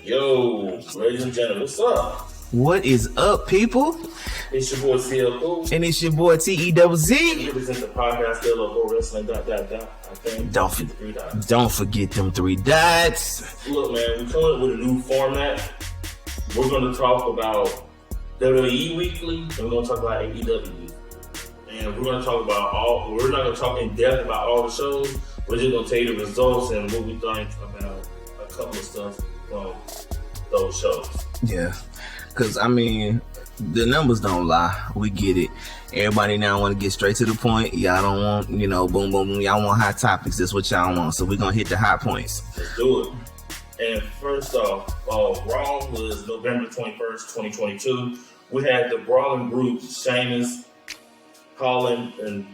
Yo, ladies and gentlemen, what's up? What is up, people? It's your boy CL4. And it's your boy TEWZ. We represent the podcast SMACKDOWN Wrestling. I think. Don't forget them 3 dots. Look, man, we're coming up with a new format. We're going to talk about WWE Weekly, and we're going to talk about AEW Weekly. And we're going to talk about we're not going to talk in depth about all the shows. We're just going to tell you the results and what we think about a couple of stuff from those shows. Yeah, because I mean, the numbers don't lie. We get it. Everybody now want to get straight to the point. Y'all don't want, boom, boom, boom. Y'all want hot topics. That's what y'all want. So we're going to hit the hot points. Let's do it. And first off, Raw was November 21st, 2022. We had the Brawling Brutes, Sheamus, Colin, and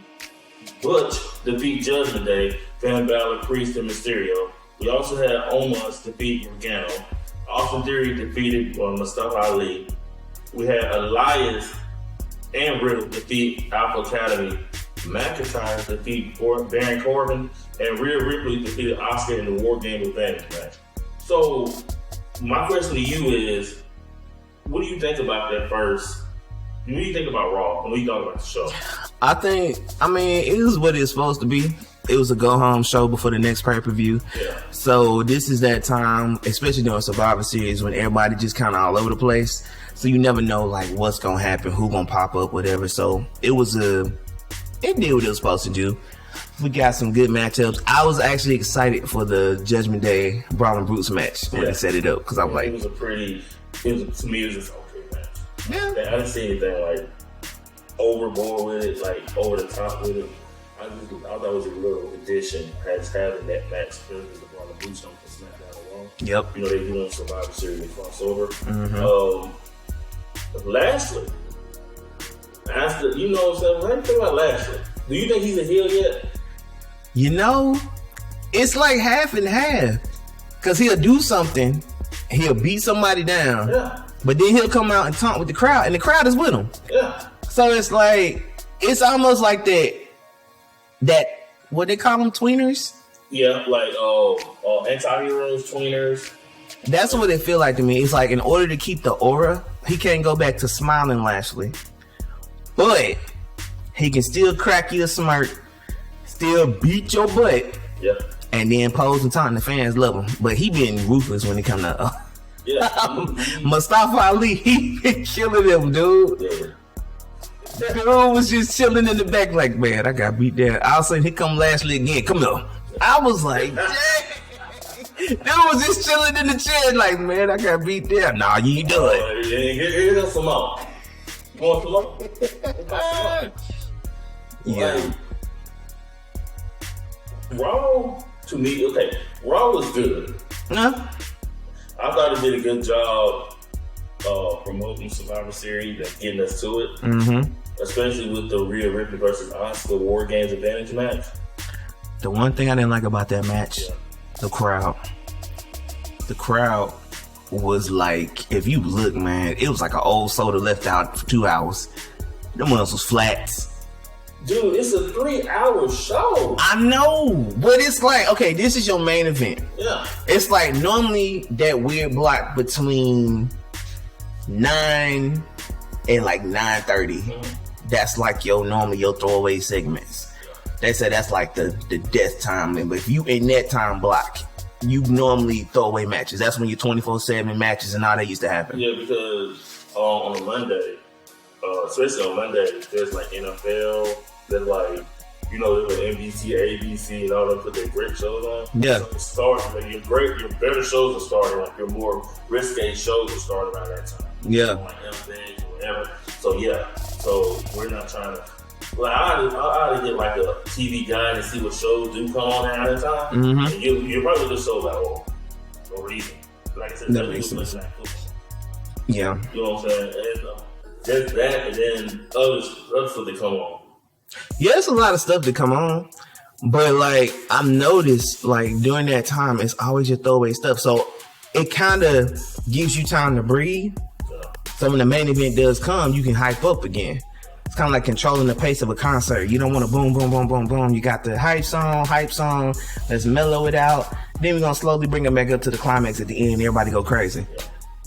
Butch defeat Judgment Day, Finn Balor, Priest, and Mysterio. We also had Omos defeat Gargano. Austin Theory defeated Mustafa Ali. We had Elias and Riddle defeat Alpha Academy. McIntyre defeat Baron Corbin. And Rhea Ripley defeated Asuka in the War Game Advantage match. So, my question to you is, what do you think about that first? What do you think about Raw? What do you think about the show? I mean, it was what it's supposed to be. It was a go-home show before the next pay-per-view. Yeah. So this is that time, especially during Survivor Series, when everybody just kind of all over the place. So you never know, like, what's going to happen, who going to pop up, whatever. So it did what it was supposed to do. We got some good matchups. I was actually excited for the Judgment Day Brawling Brutes match when they set it up. Because I was like... to me, it was just okay match. Yeah. I didn't see anything, like, overboard with it, like, over the top with it. I thought it was a little addition as having that match because the Brawling Brutes on SmackDown alone. Yep. They doing Survivor Series crossover. Mm-hmm. Lashley. You know what I'm saying? How do you think about Lashley? Do you think he's a heel yet? It's like half and half. Because he'll do something, he'll beat somebody down, but then he'll come out and taunt with the crowd, and the crowd is with him. Yeah. So it's like, it's almost like that what they call them, tweeners? Yeah, like anti-heroes, tweeners. That's what it feel like to me. It's like, in order to keep the aura, he can't go back to smiling Lashley. But he can still crack you a smirk, still beat your butt, and then pose and taunt. The fans love him. But he being ruthless when it comes to Mustafa Ali. He been killing him, dude. Yeah. Dude was just chilling in the back like, man, I got beat down. All of a sudden, here come Lashley again. Come here. I was like, dang. Dude was just chilling in the chair like, man, I got beat down. Nah, you ain't do it. Here's some more. You want some more? Yeah. Raw, to me, Raw was good. No. I thought it did a good job promoting Survivor Series and getting us to it. Mm-hmm. Especially with the Rhea Ripley versus Asuka War Games Advantage match. The one thing I didn't like about that match, the crowd. The crowd was like, if you look, man, it was like an old soda left out for 2 hours. Them ones was flats. Dude, it's a 3-hour show. I know, but it's like, okay, this is your main event. Yeah. It's like normally that weird block between 9 and like 9:30. Mm-hmm. That's like your throwaway segments. They say that's like the death time. But if you in that time block, you normally throw away matches. That's when your 24/7 matches and all that used to happen. Yeah, because on a Monday, especially on Monday, there's like NFL, there's like, there's like NBC, ABC, and all them put their great shows on. Yeah. So your better shows will start, like your more risque shows will start around that time. Yeah. Like M-Things or whatever. So we're not trying to. Like I ought to get like a TV guide and see what shows do come on at that time. Mm-hmm. And you're probably just shows like, no reason. Like I said, that makes sense. Yeah. You know what I'm saying? And there's that, and then other stuff that come on. Yeah, there's a lot of stuff that come on, but like I've noticed, like during that time, it's always your throwaway stuff. So it kind of gives you time to breathe. So when the main event does come, you can hype up again. It's kind of like controlling the pace of a concert. You don't want to boom, boom, boom, boom, boom. You got the hype song. Let's mellow it out. Then we're gonna slowly bring it back up to the climax at the end. Everybody go crazy.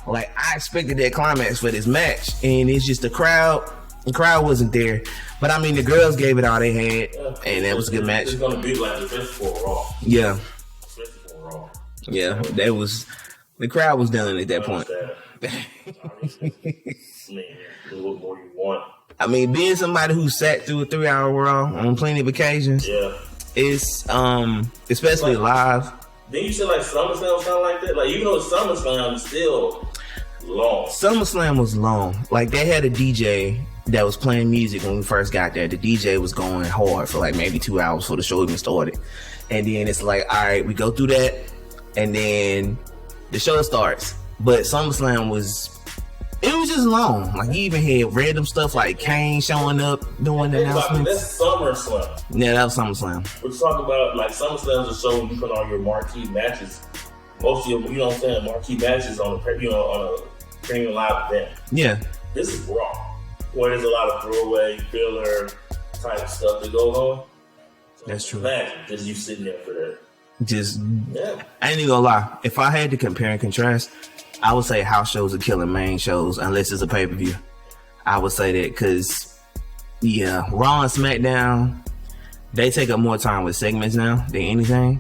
Like, I expected that climax for this match, and it's just the crowd. The crowd wasn't there, but I mean, the girls gave it all they had, and that was a good match. It's gonna be like the festival Raw. Yeah. Festival Raw. Yeah, that was, the crowd was done at that point. Man, what more you want? I mean, being somebody who sat through a 3-hour Raw on plenty of occasions, it's especially live. Then you said like SummerSlam was kind of like that. Like, even though SummerSlam is still long. SummerSlam was long. Like, they had a DJ that was playing music when we first got there. The DJ was going hard for like maybe 2 hours before the show even started. And then it's like, all right, we go through that, and then the show starts. But SummerSlam was just long. Like, you even had random stuff like Kane showing up doing the announcements. That's SummerSlam. Yeah, that was SummerSlam. We're talking about like SummerSlam's a show when you put on your marquee matches. Most of your, you know what I'm saying, marquee matches on a premium live event. Yeah. This is Raw, where there's a lot of throwaway, filler type stuff that goes on. So that's true. Imagine just you sitting there for that. I ain't even gonna lie. If I had to compare and contrast, I would say house shows are killing main shows unless it's a pay-per-view. I would say that because, yeah, Raw and SmackDown, they take up more time with segments now than anything.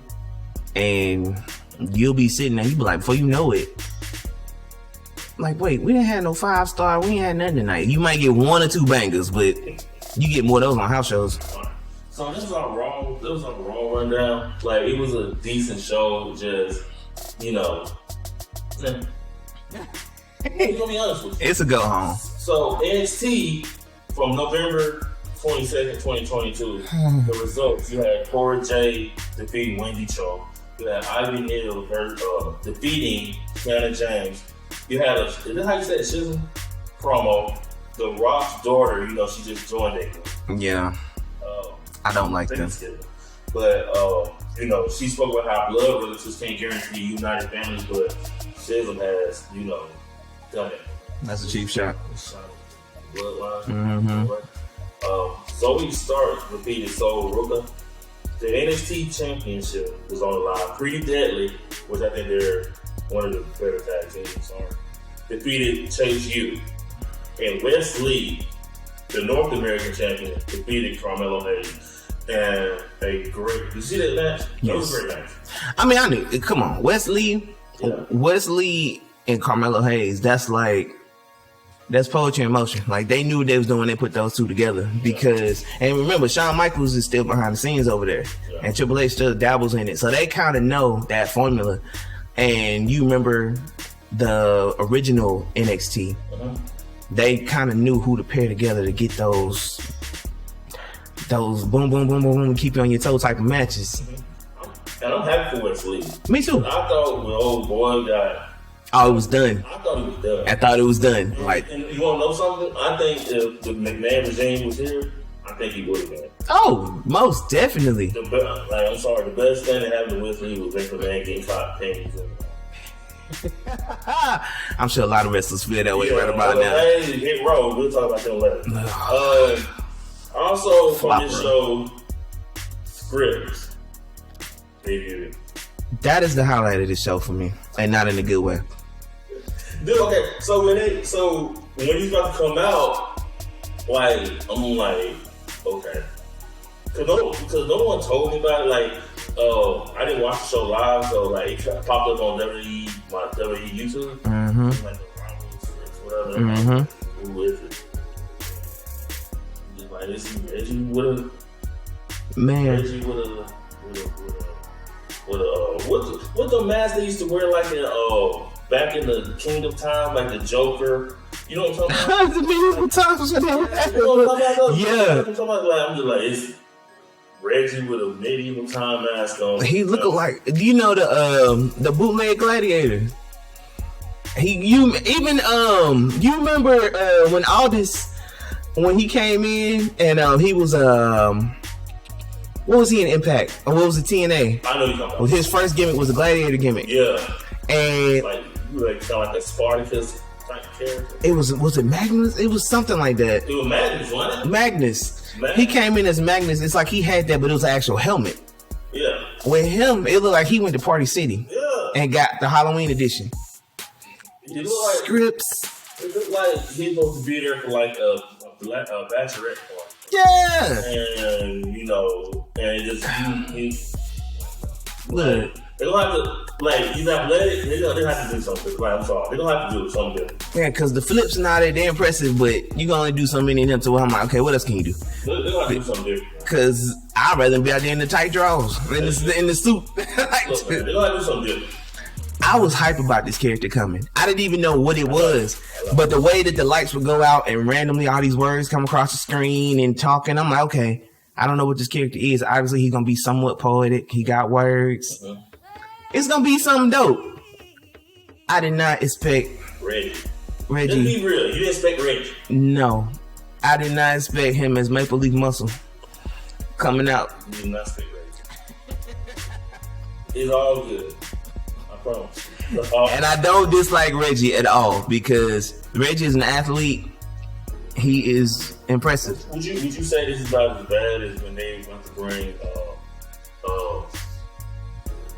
And you'll be sitting there, you be like, before you know it, like, wait, we didn't have no 5-star, we ain't had nothing tonight. You might get 1 or 2 bangers, but you get more of those on house shows. So this was our Raw rundown. Like, it was a decent show, just, you know. I'm gonna be honest with you. It's a go home. So NXT from November 22nd, 2022, the results, you had Cora Jade defeating Wendy Cho. You had Ivy Hill defeating Kiana James. You had is that how you say it, Shizzle? Promo. The Rock's daughter, you know, she just joined it. Yeah. I don't like them. But, you know, she spoke about how blood relatives can't guarantee united families, but Shizzle has, you know, done it. That's a cheap shot. Bloodline. Mm-hmm. Zoe Stark defeated Sol Ruka. The NXT Championship was on the line. Pretty Deadly, which I think they're one of the better tag teams, defeated Chase U. And Wes Lee, the North American champion, defeated Carmelo Hayes. And a great, you see that match? That was a great match. I mean, I knew, come on, Wesley and Carmelo Hayes, that's poetry in motion. Like, they knew what they was doing, they put those two together. Because, and remember, Shawn Michaels is still behind the scenes over there. Yeah. And Triple H still dabbles in it. So they kind of know that formula. And you remember the original NXT. They kind of knew who to pair together to get those boom, boom, boom, boom, boom, keep you on your toe type of matches. And I'm happy for Wes Lee. Me too. I thought when old boy got... Oh, it was done. I thought it was done. I thought it was done. Like, and you want to know something? I think if the McMahon regime was here, I think he would have been. Oh, most definitely. I'm sorry, the best thing that happened to Wes Lee was Vince McMahon getting caught pennies. I'm sure a lot of wrestlers feel that way right about now. Hey, hit roll. We'll talk about them later. Also, from this show, Scripps debuted. That is the highlight of this show for me, and not in a good way. Dude, okay, so when he's about to come out, like, I'm like, okay. Because no one told me about it. Like, I didn't watch the show live, so like it popped up on my WWE YouTube. Mm-hmm. Like, whatever. Mm-hmm. Who is it? Just like, this is Reggie with a man. Reggie what the mask they used to wear like in back in the Kingdom time, like the Joker. You know what I'm talking about? The medieval times. You know what I'm talking about? Yeah. I'm just like, it's Reggie with a medieval time mask on. He looked like, you know, the bootleg gladiator. You remember when Aldis, when he came in and he was what was he in Impact? Or what was it, TNA? I know you're talking about. His first gimmick was a gladiator gimmick. Yeah. And like kind of like a Spartacus type character. It was it Magnus? It was something like that. It was Magnus, wasn't it? Magnus. He came in as Magnus. It's like he had that, but it was an actual helmet. Yeah. with him, it looked like he went to Party City and got the Halloween edition. It looked like Scripts. It looked like he's supposed to be there for like a bachelorette party. Yeah. And and it just Look. They don't have to, like, he's athletic. They have to do something. Like, I'm sorry. They don't have to do something. Yeah, because the flips and all that, they're impressive, but you can only do so many of them. So I'm like, okay, what else can you do? They don't have to do something different. Because I'd rather be out there in the tight drawers, in the suit. Look, man, they don't have to do something different. I was hype about this character coming. I didn't even know what it was, but the way that the lights would go out and randomly all these words come across the screen and talking, I'm like, okay, I don't know what this character is. Obviously, he's gonna be somewhat poetic. He got words. Mm-hmm. It's gonna be something dope. I did not expect Reggie. Reggie. Let's be real. You didn't expect Reggie. No, I did not expect him as Maple Leaf Muscle coming out. You did not expect Reggie. It's all good. I promise. And I don't dislike Reggie at all because Reggie is an athlete. He is impressive. Would you say this is about as bad as when they went to bring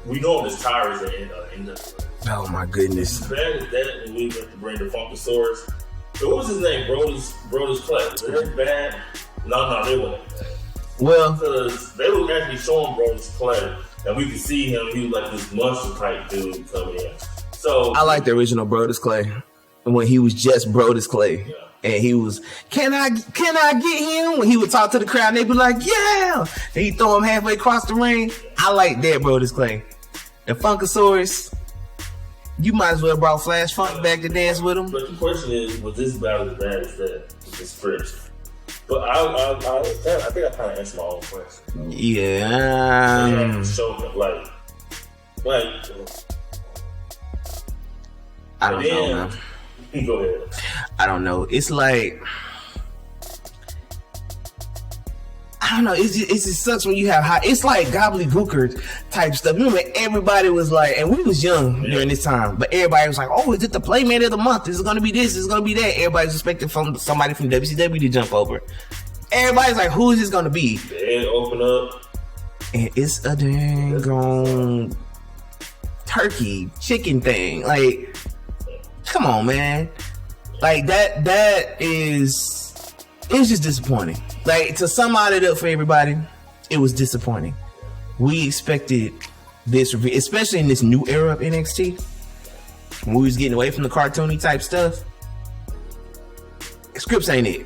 we know this Tyrus in the Oh my goodness. as bad as that when we went to bring the Funkasaurus. So what was his name? Brodus Clay. Was that bad? No, they weren't bad. Well, Because they were actually showing Brodus Clay and we could see him. He was like this monster type dude coming in. So I like the original Brodus Clay when he was just Brodus Clay. Yeah. And he was, can I get him? When he would talk to the crowd, and they'd be like, yeah. And he'd throw him halfway across the ring. I like that Brodus Clay. The Funkasaurus, you might as well brought Flash Funk back to dance with him. But the question is, was this about as bad as that? The script. But I think I kind of answered my own question. Yeah. Show him, like, I don't know, man. Go ahead. I don't know. It's like, I don't know. It just sucks when you have high. It's like gobbledygooker type stuff. Remember, everybody was like, and we was young during this time, but everybody was like, "Oh, is it the Playman of the Month? Is it gonna be this? Is it gonna be that?" Everybody was expecting from somebody from WCW to jump over. Everybody's like, "Who is this gonna be?" The head open up, and it's a dang on turkey chicken thing. Like, come on, man. Like that is. It's just disappointing. Like, to sum it up for everybody, it was disappointing. We expected this, especially in this new era of NXT, when we was getting away from the cartoony type stuff. Scripts ain't it.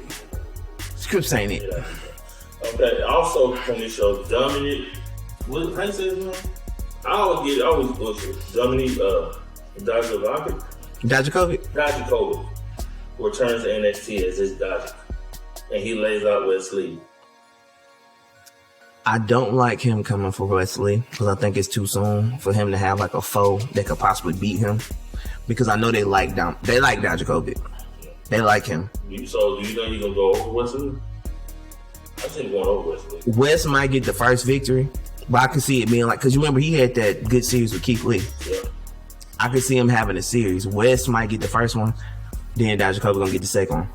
Scripts ain't it. yeah. Okay. Also from this show, Dominic. What? How you say his name? I always butcher Dominic. Dijakovic returns to NXT as his Dijakovic. And he lays out Wesley. I don't like him coming for Wesley because I think it's too soon for him to have like a foe that could possibly beat him. Because I know they like Dijakovic. They like him. So do you think he's gonna go over Wesley? I think he's going over Wesley. Wes might get the first victory, but I can see it being like, because you remember he had that good series with Keith Lee. Yeah. I could see him having a series. Wes might get the first one, then Dijakovic gonna get the second one.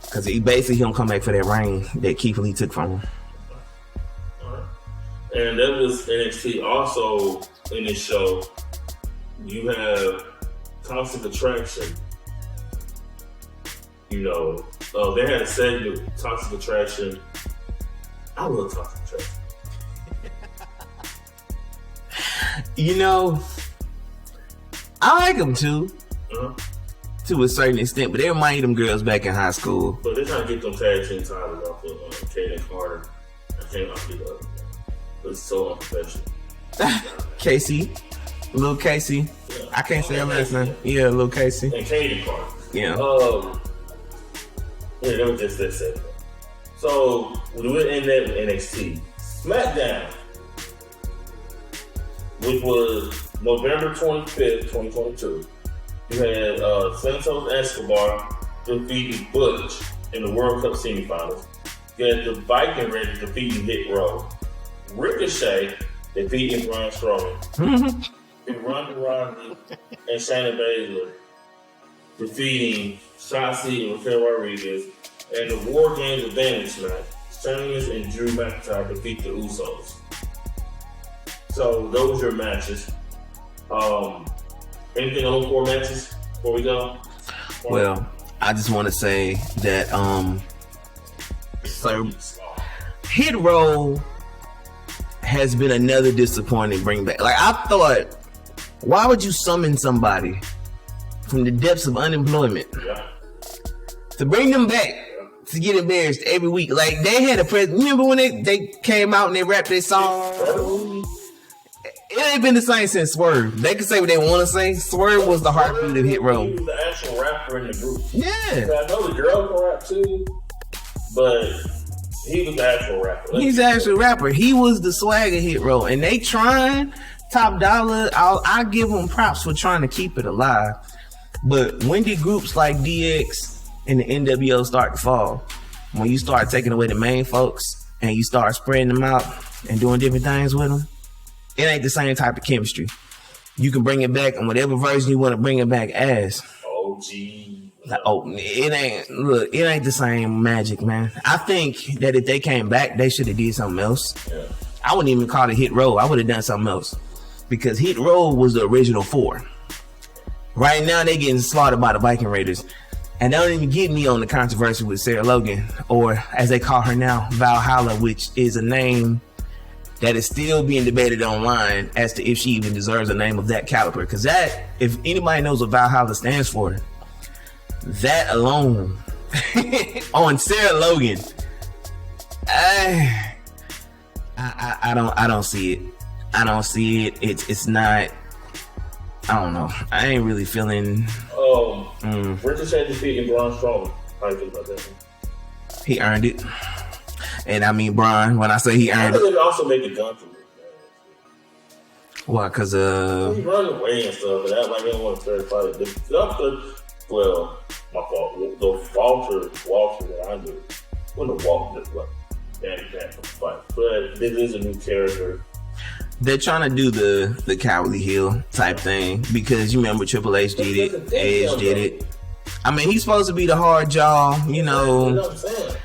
Because he basically gonna come back for that reign that Keith Lee took from him. Alright. And that was NXT. Also in this show, you have Toxic Attraction. They had a segment, Toxic Attraction. I love Toxic Attraction. I like him too. Uh-huh. To a certain extent, but they remind them girls back in high school. But they're trying to get them tag team titles off of Kaden Carter. I can't get the other one. It's so unprofessional. Casey. Lil Casey. Yeah. I can't say her last name. Yeah, Lil Casey. And Kaden Carter. Yeah. That was just that segment. So, we're in that with NXT. SmackDown, which was November 25th, 2022. You had Santos Escobar defeating Butch in the World Cup semifinals. You had the Viking Raiders defeating Hit Row. Ricochet defeating Braun Strowman. And Ronda Rousey and Shayna Baszler defeating Shotzi and Raquel Rodriguez. And the War Games advantage match, Sheamus and Drew McIntyre defeat the Usos. So those are your matches. Anything on 4 matches before we go? Well, I just want to say that Hit Row has been another disappointing bring back. Like, I thought, why would you summon somebody from the depths of unemployment to bring them back to get embarrassed every week? Like, they had a remember when they came out and they rapped their song? It ain't been the same since Swerve. They can say what they want to say. Swerve was the heartbeat of Hit Row. He was the actual rapper in the group. Yeah. I know the girl can rap too, but he was the actual rapper. He's the actual rapper. He was the swag of Hit Row. And they trying, Top Dollar, I give them props for trying to keep it alive. But when did groups like DX and the NWO start to fall? When you start taking away the main folks and you start spreading them out and doing different things with them, it ain't the same type of chemistry. You can bring it back in whatever version you want to bring it back as. OG. Like, it ain't the same magic, man. I think that if they came back, they should have did something else. Yeah. I wouldn't even call it Hit Row. I would have done something else. Because Hit Row was the original 4. Right now, they getting slaughtered by the Viking Raiders. And they don't even get me on the controversy with Sarah Logan, or as they call her now, Valhalla, which is a name that is still being debated online as to if she even deserves a name of that caliber. Because that, if anybody knows what Valhalla stands for, that alone on Sarah Logan, I don't see it. I don't see it. It's not. I don't know. I ain't really feeling. Ricochet defeating Braun Strowman. How do you feel about that? He earned it. And I mean, Braun, when I say he earned it. They also make a gun for me. Why? Because he run away and stuff, and act like they don't want to start fighting. Well, my fault. The Walter that I knew, when the Walter like that fight, but this is a new character. They're trying to do the cowardly heel type thing because you remember Triple H did it, Edge did it. I mean, he's supposed to be the hard jaw, you know. You know what I'm saying?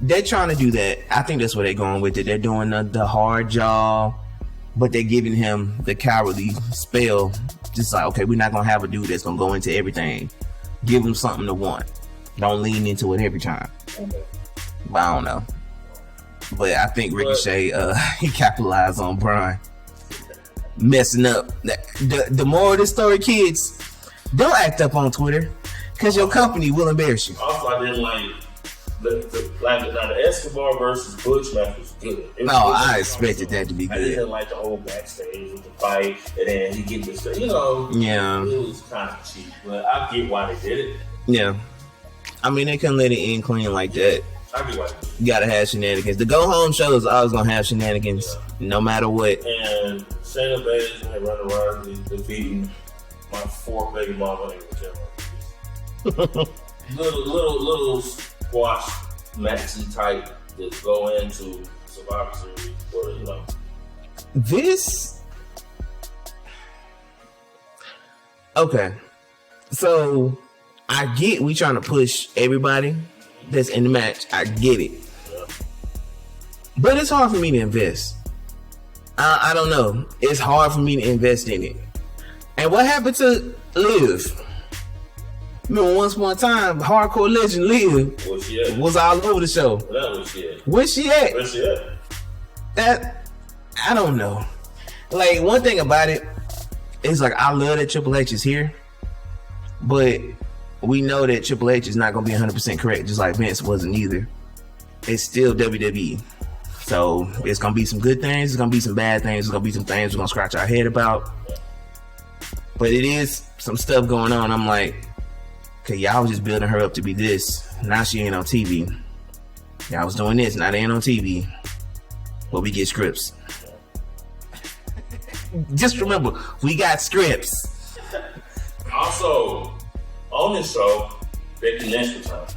They're trying to do that. I think that's where they're going with it. They're doing the hard jaw, but they're giving him the cowardly spell. Just like, okay, we're not going to have a dude that's going to go into everything. Give him something to want. Don't lean into it every time. Okay. But I don't know. But I think Ricochet, he capitalized on Braun. Messing up. The moral of this story, kids, don't act up on Twitter because your company will embarrass you. Also, I didn't like the Escobar versus Butch match was good. I expected that to be good. I didn't like the whole backstage with the fight, and then he get this, you know. Yeah. It was kind of cheap, but I get why they did it. Yeah. I mean, they couldn't let it end clean like that. I get why they did it. You gotta have shenanigans. The go home show is always gonna have shenanigans, no matter what. And Shayna Baszler and Ronda Rousey defeating my 4th baby mama in the little squash matchy type that go into Survivor Series, or you know. This. Okay, so I get we trying to push everybody that's in the match. I get it, but it's hard for me to invest. I don't know. It's hard for me to invest in it. And what happened to Liv? Remember, once upon a time, hardcore legend Liv was all over the show. Where's she at? That, I don't know. Like, one thing about it is, like, I love that Triple H is here, but we know that Triple H is not going to be 100% correct, just like Vince wasn't either. It's still WWE. So it's gonna be some good things, it's gonna be some bad things, it's gonna be some things we're gonna scratch our head about. But it is some stuff going on. I'm like, okay, y'all was just building her up to be this. Now she ain't on TV. Y'all was doing this, now they ain't on TV. But we get scripts. Just remember, we got scripts. Also, on this show, Becky Lynch returned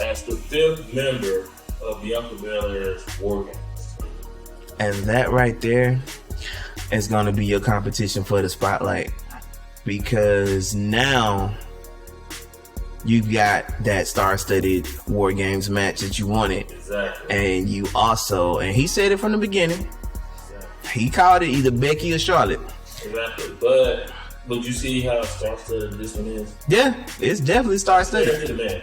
as the 5th member of Bianca Belair's War Games. And that right there is going to be your competition for the spotlight, because now you got that star-studded War Games match that you wanted. Exactly. And you also, and he said it from the beginning, He called it either Becky or Charlotte. Exactly. But you see how star-studded this one is? Yeah, it's definitely star-studded.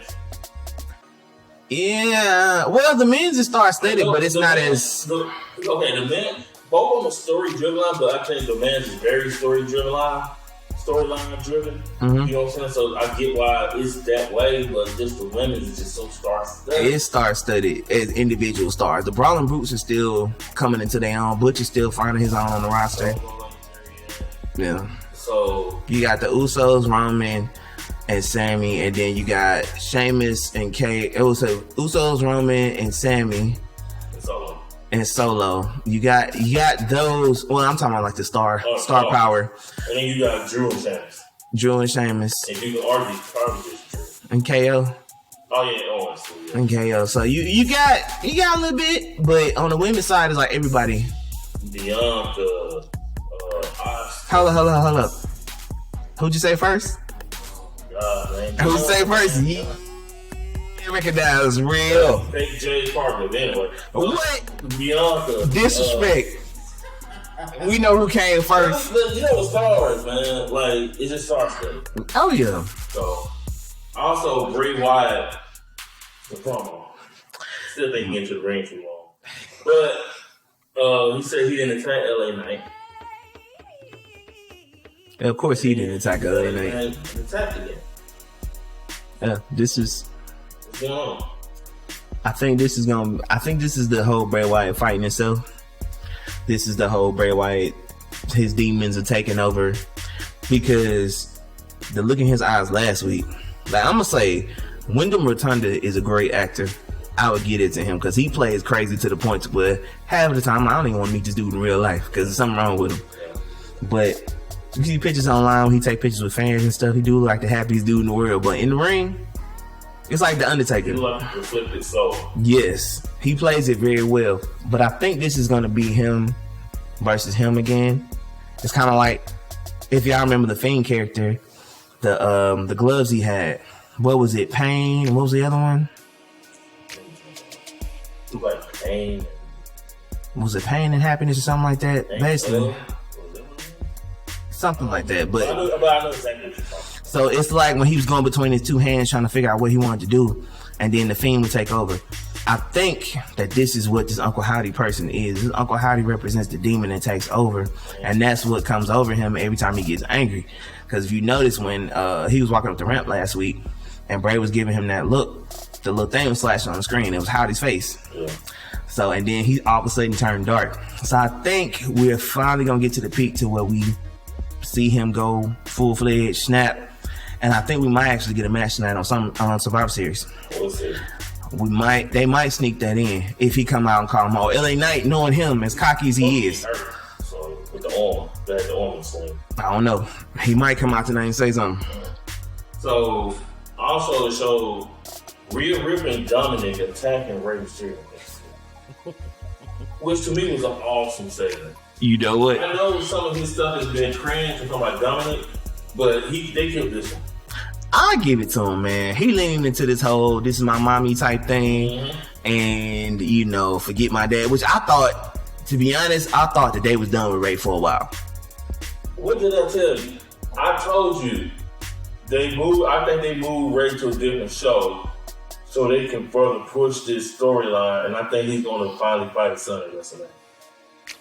Yeah, well, the men's is star-studded, but it's not as... Okay, the men, both of them are story-driven line, but I think the men's is very storyline-driven. Mm-hmm. You know what I'm saying? So I get why it's that way, but just the women's is just so star-studded. It's star-studded as individual stars. The Brawling Brutes are still coming into their own. Butch is still finding his own on the roster. Yeah. So you got the Usos, Roman, and Sammy, and then you got Sheamus and Usos, Roman, and Sammy, and Solo. You got those. Well, I'm talking about like the star power. And then you got Drew and Sheamus. And you can argue Drew. And KO. Oh yeah, and KO. So you got a little bit, but on the women's side, it's like everybody. Bianca. Hold up. Who'd you say first? Who'd you say first? Yeah. Recognize real. Fake Jay Parker. Anyway. What? Bianca. Disrespect. We know who came first. You know what stars, man. Like, it's just star-studded. Oh yeah. So, also Bray Wyatt, the promo. Still think he get to the ring too long. But he said he didn't attack LA Knight. Of course he didn't attack LA Knight. Attacked again. Yeah, this is. What's going on? I think this is the whole Bray Wyatt fighting itself. This is the whole Bray Wyatt. His demons are taking over because the look in his eyes last week. Like I'm gonna say, Wyndham Rotunda is a great actor. I would get it to him because he plays crazy to the point where half of the time I don't even want to meet this dude in real life because there's something wrong with him. But you see pictures online when he take pictures with fans and stuff. He do look like the happiest dude in the world. But in the ring, it's like the Undertaker. He look like a reflected soul. Yes, he plays it very well. But I think this is going to be him versus him again. It's kind of like if y'all remember the Fiend character, the gloves he had. What was it? Pain. What was the other one? Like Pain. Was it Pain and Happiness or something like that? Basically. Something like that, but I know exactly what you're talking. So it's like when he was going between his two hands trying to figure out what he wanted to do, and then the Fiend would take over. I think that this is what this Uncle Howdy person is. This Uncle Howdy represents the demon that takes over, and that's what comes over him every time he gets angry. Because if you notice when he was walking up the ramp last week, and Bray was giving him that look, the little thing was flashing on the screen. It was Howdy's face. Yeah. So, and then he all of a sudden turned dark. So I think we're finally gonna get to the peak to where we see him go full-fledged snap, and I think we might actually get a match tonight on Survivor Series. We'll see. They might sneak that in if he come out and call him out. LA Knight, knowing him as cocky as he is. So with the arm, the arm sling. I don't know. He might come out tonight and say something. So also it showed Rhea Ripley and Dominic attacking Rey Mysterio, which to me was an awesome segment. You know what? I know some of his stuff has been cringe from talking about Dominic, but they killed this one. I give it to him, man. He leaning into this whole "this is my mommy" type thing, and forget my dad. Which I thought, to be honest, that they was done with Ray for a while. What did I tell you? I told you they moved. I think they moved Ray to a different show so they can further push this storyline, and I think he's going to finally fight his son at WrestleMania.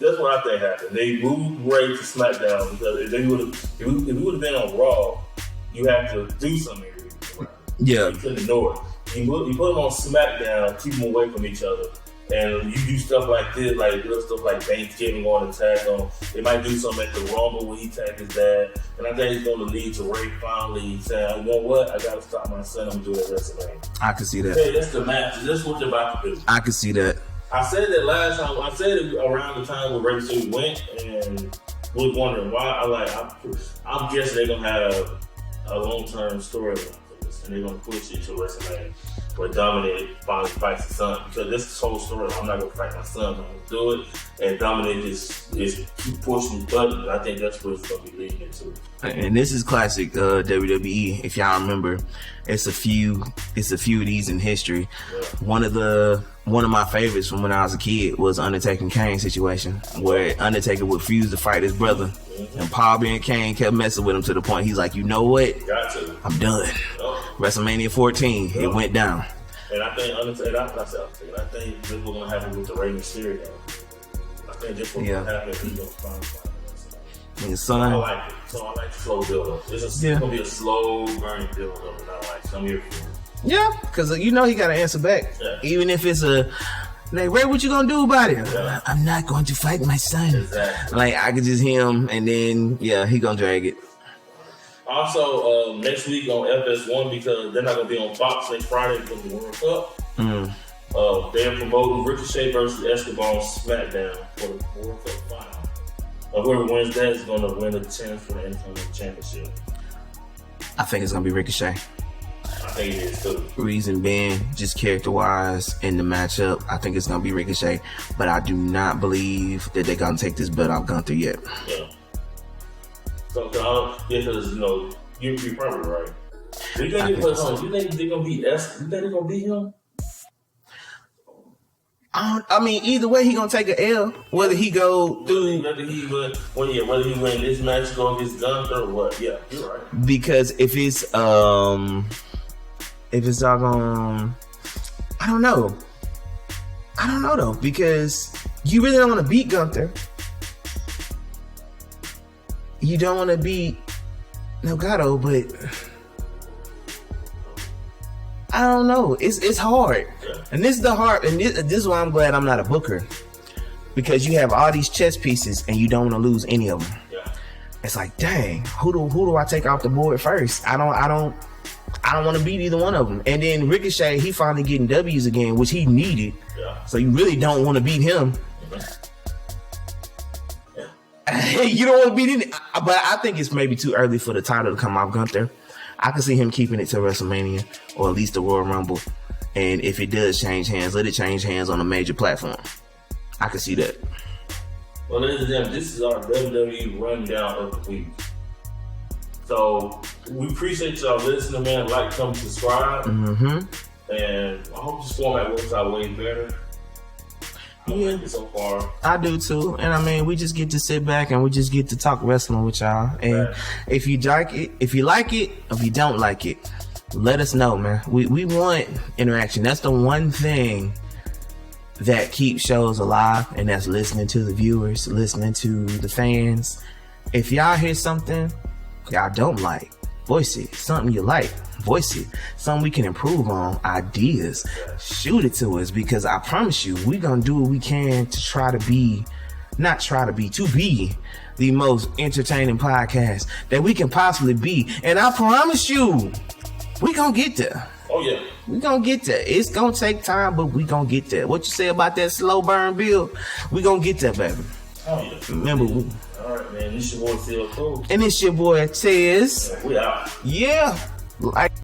That's what I think happened. They moved Ray to SmackDown because if he would have been on Raw, you have to do something. Yeah. You couldn't ignore it. You put him on SmackDown, keep them away from each other, and you do stuff like this, like little stuff like Thanksgiving on attack on. They might do something at the Rumble where he tagged his dad, and I think it's going to lead to Ray finally saying, "You know what? I got to stop my son. I'm doing that WrestleMania." I can see that. Hey, that's the match. That's what they're about to do. I can see that. I said that last time. I said it around the time where Ray Mysterio went, and was wondering why. I'm guessing they're gonna have a long-term storyline for this, and they're gonna push it to WrestleMania where Dominic finally fights his son, because this is the whole story. I'm not gonna fight my son. I'm gonna do it, and Dominic is keep pushing the button. I think that's what it's gonna be leading into. And this is classic WWE. If y'all remember, it's a few of these in history. Yeah. One of one of my favorites from when I was a kid was Undertaker and Kane situation, where Undertaker would refuse to fight his brother, and Paul and Kane kept messing with him to the point he's like, you know what? I'm done. WrestleMania 14, it went down. And I think I think this was gonna happen with the Rey Mysterio. I think this was gonna happen. He's gonna find his So son. I like it. So I like the slow build up. It's gonna be a slow burning build up, and I like some here for it. Yeah, because you know he got to answer back. Yeah. Even if it's like, Ray, what you gonna do about it? Yeah. I'm not going to fight my son. Exactly. Like, I could just hear him, and then, yeah, he gonna drag it. Also, next week on FS1, because they're not gonna be on Fox next Friday because of the World Cup. They're promoting Ricochet versus Escobar on SmackDown for the World Cup final. Whoever wins that is gonna win a chance for the Intercontinental Championship. I think it's gonna be Ricochet. I think it is too. Reason being, just character-wise in the matchup, I think it's gonna be Ricochet. But I do not believe that they're gonna take this belt off Gunther yet. Yeah. So, because you're probably right. Do you think they're gonna beat S? You think they're gonna beat him? I mean, either way, he gonna take an L. Whether he go through, whether he win this match, go against Gunther or what? Yeah, you're right. Because if it's doggone, I don't know though, because you really don't want to beat Gunther. You don't want to beat Nagato, but I don't know. It's hard, and this is the hard, and this is why I'm glad I'm not a booker, because you have all these chess pieces and you don't want to lose any of them. Yeah. It's like, dang, who do I take off the board first? I don't want to beat either one of them. And then Ricochet, he finally getting W's again, which he needed. Yeah. So you really don't want to beat him. Yeah. You don't want to beat him, but I think it's maybe too early for the title to come off Gunther. I can see him keeping it to WrestleMania or at least the Royal Rumble. And if it does change hands, let it change hands on a major platform. I can see that. Well, ladies and gentlemen, this is our WWE rundown of the week. So we appreciate y'all listening, man. Like, comment, subscribe. Mm-hmm. And I hope this format works out way better. I like it so far. I do too. And I mean, we just get to sit back and we just get to talk wrestling with y'all. And if you like it, if you don't like it, let us know, man. We want interaction. That's the one thing that keeps shows alive, and that's listening to the viewers, listening to the fans. If y'all hear something y'all don't like, voice it. Something you like, voice it. Something we can improve on, ideas, shoot it to us, because I promise you, we're gonna do what we can to be the most entertaining podcast that we can possibly be. And I promise you, we gonna get there. Oh yeah, we gonna get there. It's gonna take time, but we gonna get there. What you say about that slow burn build? We gonna get there, baby. Oh yeah. Remember, all right, man. This your boy CL Cole, and it's your boy Tez. We out. Yeah, like.